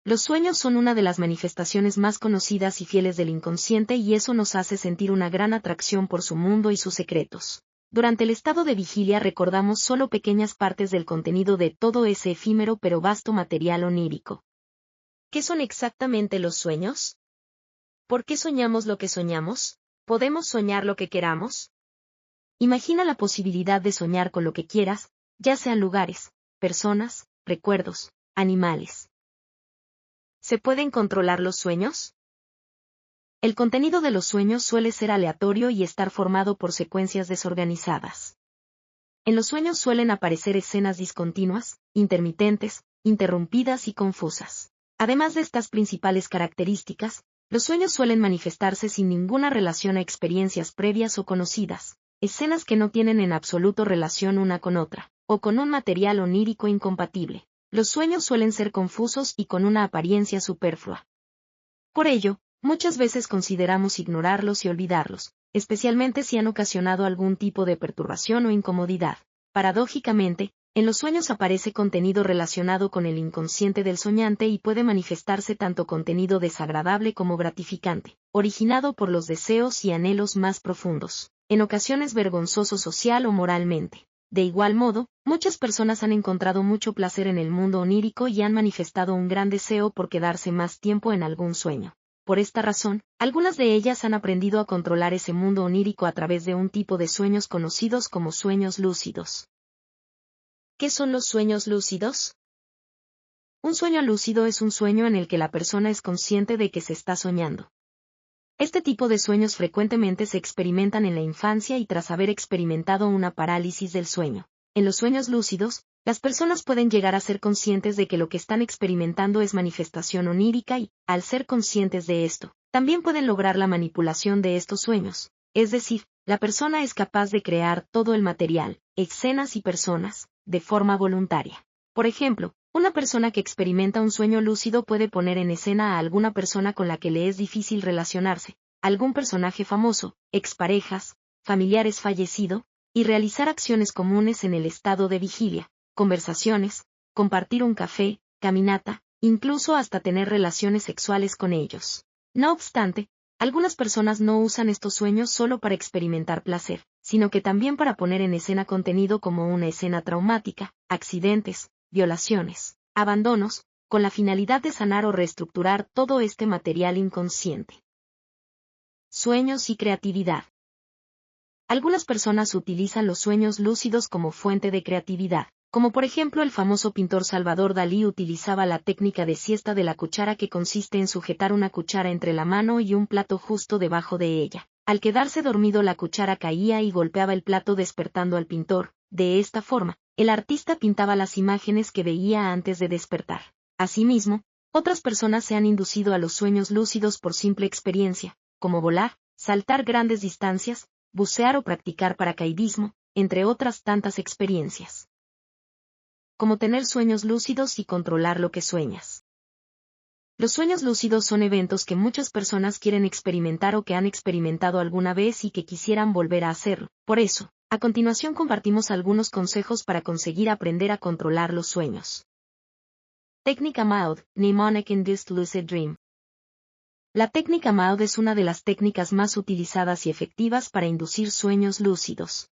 Los sueños son una de las manifestaciones más conocidas y fieles del inconsciente y eso nos hace sentir una gran atracción por su mundo y sus secretos. Durante el estado de vigilia recordamos solo pequeñas partes del contenido de todo ese efímero pero vasto material onírico. ¿Qué son exactamente los sueños? ¿Por qué soñamos lo que soñamos? ¿Podemos soñar lo que queramos? Imagina la posibilidad de soñar con lo que quieras, ya sean lugares, personas, recuerdos, animales. ¿Se pueden controlar los sueños? El contenido de los sueños suele ser aleatorio y estar formado por secuencias desorganizadas. En los sueños suelen aparecer escenas discontinuas, intermitentes, interrumpidas y confusas. Además de estas principales características, los sueños suelen manifestarse sin ninguna relación a experiencias previas o conocidas, escenas que no tienen en absoluto relación una con otra, o con un material onírico incompatible. Los sueños suelen ser confusos y con una apariencia superflua. Por ello, muchas veces consideramos ignorarlos y olvidarlos, especialmente si han ocasionado algún tipo de perturbación o incomodidad. Paradójicamente, en los sueños aparece contenido relacionado con el inconsciente del soñante y puede manifestarse tanto contenido desagradable como gratificante, originado por los deseos y anhelos más profundos, en ocasiones vergonzoso social o moralmente. De igual modo, muchas personas han encontrado mucho placer en el mundo onírico y han manifestado un gran deseo por quedarse más tiempo en algún sueño. Por esta razón, algunas de ellas han aprendido a controlar ese mundo onírico a través de un tipo de sueños conocidos como sueños lúcidos. ¿Qué son los sueños lúcidos? Un sueño lúcido es un sueño en el que la persona es consciente de que se está soñando. Este tipo de sueños frecuentemente se experimentan en la infancia y tras haber experimentado una parálisis del sueño. En los sueños lúcidos, las personas pueden llegar a ser conscientes de que lo que están experimentando es manifestación onírica y, al ser conscientes de esto, también pueden lograr la manipulación de estos sueños. Es decir, la persona es capaz de crear todo el material, escenas y personas, de forma voluntaria. Por ejemplo, una persona que experimenta un sueño lúcido puede poner en escena a alguna persona con la que le es difícil relacionarse, algún personaje famoso, exparejas, familiares fallecido, y realizar acciones comunes en el estado de vigilia, conversaciones, compartir un café, caminata, incluso hasta tener relaciones sexuales con ellos. No obstante, algunas personas no usan estos sueños solo para experimentar placer, sino que también para poner en escena contenido como una escena traumática, accidentes, violaciones, abandonos, con la finalidad de sanar o reestructurar todo este material inconsciente. Sueños y creatividad. Algunas personas utilizan los sueños lúcidos como fuente de creatividad, como por ejemplo el famoso pintor Salvador Dalí utilizaba la técnica de siesta de la cuchara que consiste en sujetar una cuchara entre la mano y un plato justo debajo de ella. Al quedarse dormido la cuchara caía y golpeaba el plato despertando al pintor. De esta forma, el artista pintaba las imágenes que veía antes de despertar. Asimismo, otras personas se han inducido a los sueños lúcidos por simple experiencia, como volar, saltar grandes distancias, bucear o practicar paracaidismo, entre otras tantas experiencias. Como tener sueños lúcidos y controlar lo que sueñas. Los sueños lúcidos son eventos que muchas personas quieren experimentar o que han experimentado alguna vez y que quisieran volver a hacerlo. Por eso, a continuación compartimos algunos consejos para conseguir aprender a controlar los sueños. Técnica MAUD, Mnemonic Induced Lucid Dream. La técnica MAUD es una de las técnicas más utilizadas y efectivas para inducir sueños lúcidos.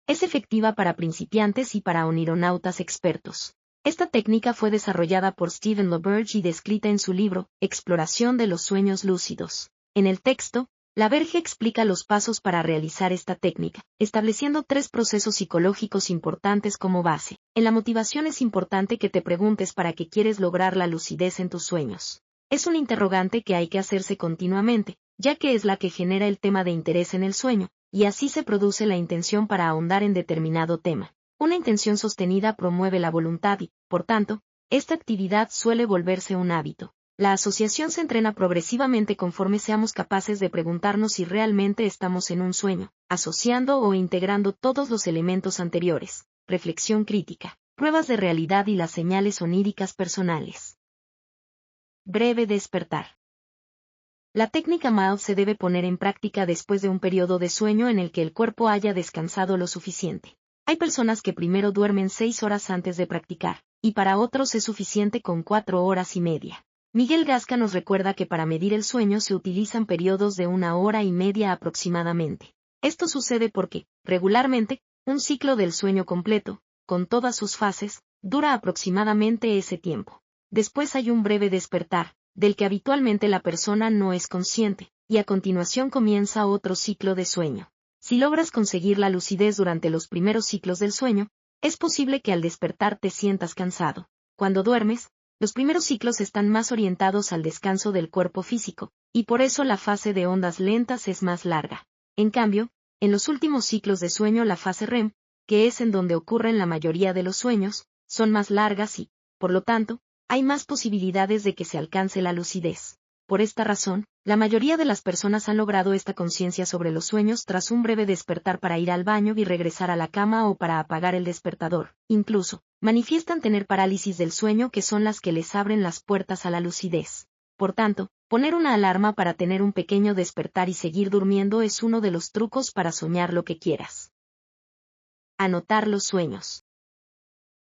Es efectiva para principiantes y para onironautas expertos. Esta técnica fue desarrollada por Stephen LaBerge y descrita en su libro, Exploración de los sueños lúcidos. En el texto, LaBerge explica los pasos para realizar esta técnica, estableciendo 3 procesos psicológicos importantes como base. En la motivación es importante que te preguntes para qué quieres lograr la lucidez en tus sueños. Es un interrogante que hay que hacerse continuamente, ya que es la que genera el tema de interés en el sueño, y así se produce la intención para ahondar en determinado tema. Una intención sostenida promueve la voluntad y, por tanto, esta actividad suele volverse un hábito. La asociación se entrena progresivamente conforme seamos capaces de preguntarnos si realmente estamos en un sueño, asociando o integrando todos los elementos anteriores, reflexión crítica, pruebas de realidad y las señales oníricas personales. Breve despertar. La técnica MAUD se debe poner en práctica después de un periodo de sueño en el que el cuerpo haya descansado lo suficiente. Hay personas que primero duermen 6 horas antes de practicar, y para otros es suficiente con 4 horas y media. Miguel Gasca nos recuerda que para medir el sueño se utilizan periodos de 1 hora y media aproximadamente. Esto sucede porque, regularmente, un ciclo del sueño completo, con todas sus fases, dura aproximadamente ese tiempo. Después hay un breve despertar, del que habitualmente la persona no es consciente, y a continuación comienza otro ciclo de sueño. Si logras conseguir la lucidez durante los primeros ciclos del sueño, es posible que al despertar te sientas cansado. Cuando duermes, los primeros ciclos están más orientados al descanso del cuerpo físico, y por eso la fase de ondas lentas es más larga. En cambio, en los últimos ciclos de sueño la fase REM, que es en donde ocurren la mayoría de los sueños, son más largas y, por lo tanto, hay más posibilidades de que se alcance la lucidez. Por esta razón, la mayoría de las personas han logrado esta conciencia sobre los sueños tras un breve despertar para ir al baño y regresar a la cama o para apagar el despertador. Incluso, manifiestan tener parálisis del sueño que son las que les abren las puertas a la lucidez. Por tanto, poner una alarma para tener un pequeño despertar y seguir durmiendo es uno de los trucos para soñar lo que quieras. Anotar los sueños.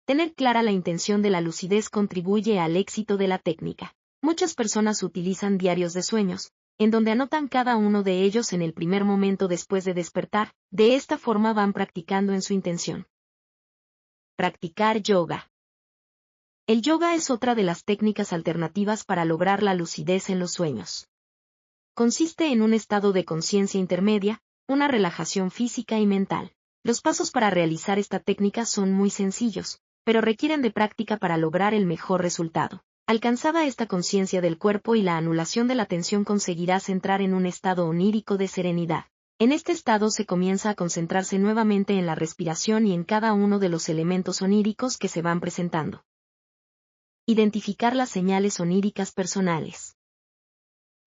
Tener clara la intención de la lucidez contribuye al éxito de la técnica. Muchas personas utilizan diarios de sueños, en donde anotan cada uno de ellos en el primer momento después de despertar, de esta forma van practicando en su intención. Practicar yoga. El yoga es otra de las técnicas alternativas para lograr la lucidez en los sueños. Consiste en un estado de conciencia intermedia, una relajación física y mental. Los pasos para realizar esta técnica son muy sencillos, pero requieren de práctica para lograr el mejor resultado. Alcanzada esta conciencia del cuerpo y la anulación de la tensión conseguirás entrar en un estado onírico de serenidad. En este estado se comienza a concentrarse nuevamente en la respiración y en cada uno de los elementos oníricos que se van presentando. Identificar las señales oníricas personales.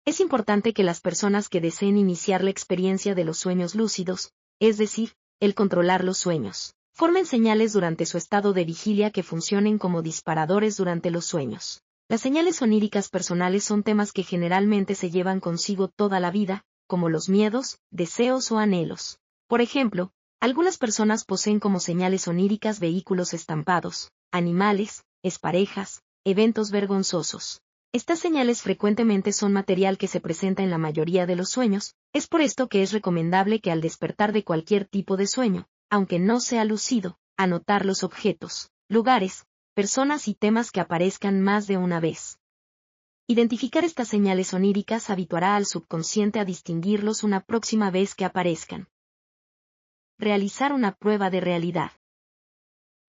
Es importante que las personas que deseen iniciar la experiencia de los sueños lúcidos, es decir, el controlar los sueños, formen señales durante su estado de vigilia que funcionen como disparadores durante los sueños. Las señales oníricas personales son temas que generalmente se llevan consigo toda la vida, como los miedos, deseos o anhelos. Por ejemplo, algunas personas poseen como señales oníricas vehículos estampados, animales, exparejas, eventos vergonzosos. Estas señales frecuentemente son material que se presenta en la mayoría de los sueños, es por esto que es recomendable que al despertar de cualquier tipo de sueño, aunque no sea lúcido, anotar los objetos, lugares, personas y temas que aparezcan más de una vez. Identificar estas señales oníricas habituará al subconsciente a distinguirlos una próxima vez que aparezcan. Realizar una prueba de realidad.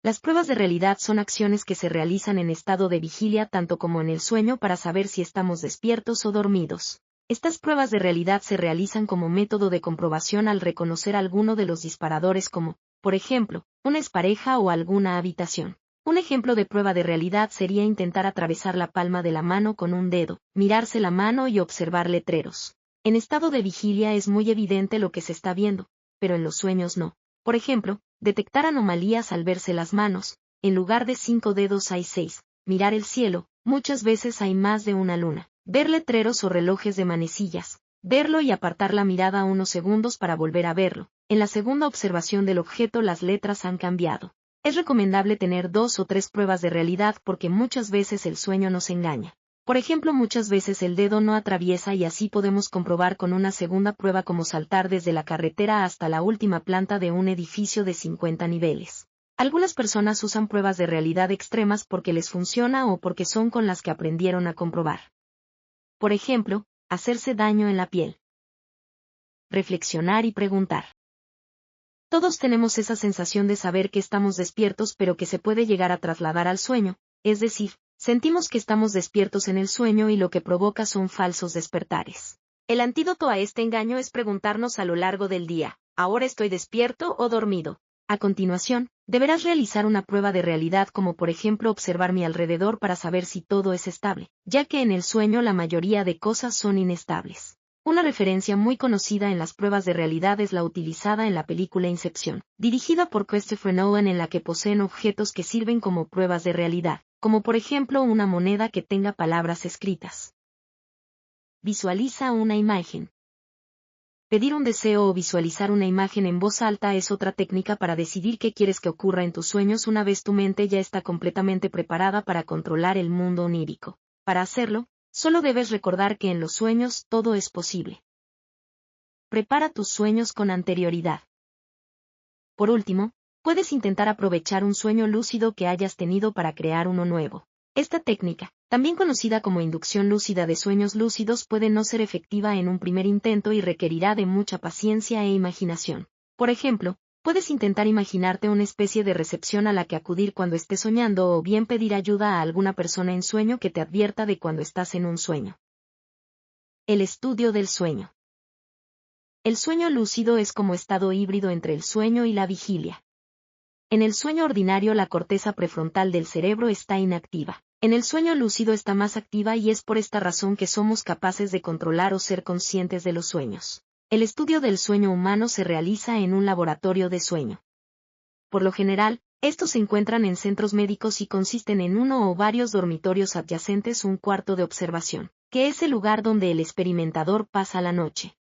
Las pruebas de realidad son acciones que se realizan en estado de vigilia tanto como en el sueño para saber si estamos despiertos o dormidos. Estas pruebas de realidad se realizan como método de comprobación al reconocer alguno de los disparadores como, por ejemplo, una expareja o alguna habitación. Un ejemplo de prueba de realidad sería intentar atravesar la palma de la mano con un dedo, mirarse la mano y observar letreros. En estado de vigilia es muy evidente lo que se está viendo, pero en los sueños no. Por ejemplo, detectar anomalías al verse las manos, en lugar de 5 dedos hay 6, mirar el cielo, muchas veces hay más de una luna, ver letreros o relojes de manecillas, verlo y apartar la mirada unos segundos para volver a verlo. En la segunda observación del objeto las letras han cambiado. Es recomendable tener 2 o 3 pruebas de realidad porque muchas veces el sueño nos engaña. Por ejemplo, muchas veces el dedo no atraviesa y así podemos comprobar con una segunda prueba como saltar desde la carretera hasta la última planta de un edificio de 50 niveles. Algunas personas usan pruebas de realidad extremas porque les funciona o porque son con las que aprendieron a comprobar. Por ejemplo, hacerse daño en la piel. Reflexionar y preguntar. Todos tenemos esa sensación de saber que estamos despiertos pero que se puede llegar a trasladar al sueño, es decir, sentimos que estamos despiertos en el sueño y lo que provoca son falsos despertares. El antídoto a este engaño es preguntarnos a lo largo del día, ¿ahora estoy despierto o dormido? A continuación, deberás realizar una prueba de realidad como por ejemplo observar mi alrededor para saber si todo es estable, ya que en el sueño la mayoría de cosas son inestables. Una referencia muy conocida en las pruebas de realidad es la utilizada en la película Incepción, dirigida por Christopher Nolan en la que poseen objetos que sirven como pruebas de realidad, como por ejemplo una moneda que tenga palabras escritas. Visualiza una imagen. Pedir un deseo o visualizar una imagen en voz alta es otra técnica para decidir qué quieres que ocurra en tus sueños una vez tu mente ya está completamente preparada para controlar el mundo onírico. Para hacerlo, solo debes recordar que en los sueños todo es posible. Prepara tus sueños con anterioridad. Por último, puedes intentar aprovechar un sueño lúcido que hayas tenido para crear uno nuevo. Esta técnica, también conocida como inducción lúcida de sueños lúcidos, puede no ser efectiva en un primer intento y requerirá de mucha paciencia e imaginación. Por ejemplo, puedes intentar imaginarte una especie de recepción a la que acudir cuando estés soñando o bien pedir ayuda a alguna persona en sueño que te advierta de cuando estás en un sueño. El estudio del sueño. El sueño lúcido es como estado híbrido entre el sueño y la vigilia. En el sueño ordinario la corteza prefrontal del cerebro está inactiva. En el sueño lúcido está más activa y es por esta razón que somos capaces de controlar o ser conscientes de los sueños. El estudio del sueño humano se realiza en un laboratorio de sueño. Por lo general, estos se encuentran en centros médicos y consisten en uno o varios dormitorios adyacentes, un cuarto de observación, que es el lugar donde el experimentador pasa la noche.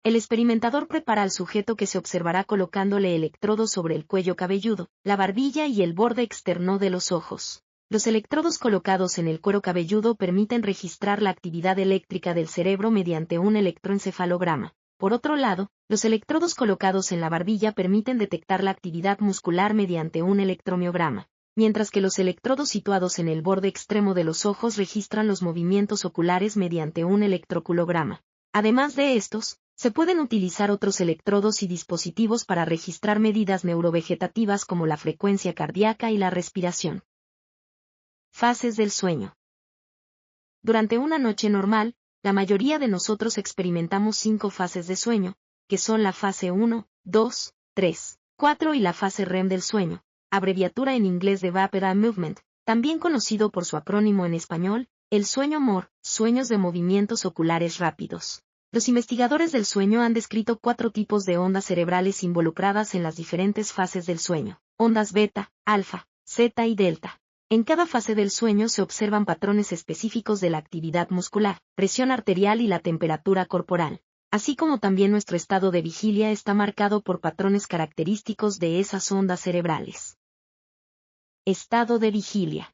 El experimentador prepara al sujeto que se observará colocándole electrodos sobre el cuello cabelludo, la barbilla y el borde externo de los ojos. Los electrodos colocados en el cuero cabelludo permiten registrar la actividad eléctrica del cerebro mediante un electroencefalograma. Por otro lado, los electrodos colocados en la barbilla permiten detectar la actividad muscular mediante un electromiograma, mientras que los electrodos situados en el borde extremo de los ojos registran los movimientos oculares mediante un electroculograma. Además de estos, se pueden utilizar otros electrodos y dispositivos para registrar medidas neurovegetativas como la frecuencia cardíaca y la respiración. Fases del sueño. Durante una noche normal, la mayoría de nosotros experimentamos 5 fases de sueño, que son la fase 1, 2, 3, 4 y la fase REM del sueño, abreviatura en inglés de Rapid Eye Movement, también conocido por su acrónimo en español, el sueño MOR, sueños de movimientos oculares rápidos. Los investigadores del sueño han descrito 4 tipos de ondas cerebrales involucradas en las diferentes fases del sueño: ondas beta, alfa, zeta y delta. En cada fase del sueño se observan patrones específicos de la actividad muscular, presión arterial y la temperatura corporal, así como también nuestro estado de vigilia está marcado por patrones característicos de esas ondas cerebrales. Estado de vigilia.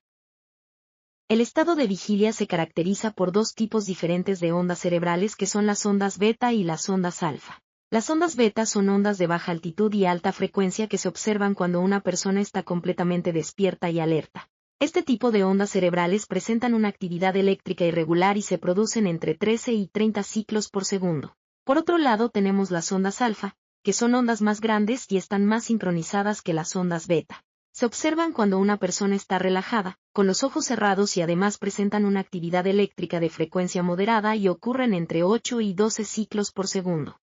El estado de vigilia se caracteriza por 2 tipos diferentes de ondas cerebrales que son las ondas beta y las ondas alfa. Las ondas beta son ondas de baja altitud y alta frecuencia que se observan cuando una persona está completamente despierta y alerta. Este tipo de ondas cerebrales presentan una actividad eléctrica irregular y se producen entre 13 y 30 ciclos por segundo. Por otro lado tenemos las ondas alfa, que son ondas más grandes y están más sincronizadas que las ondas beta. Se observan cuando una persona está relajada, con los ojos cerrados y además presentan una actividad eléctrica de frecuencia moderada y ocurren entre 8 y 12 ciclos por segundo.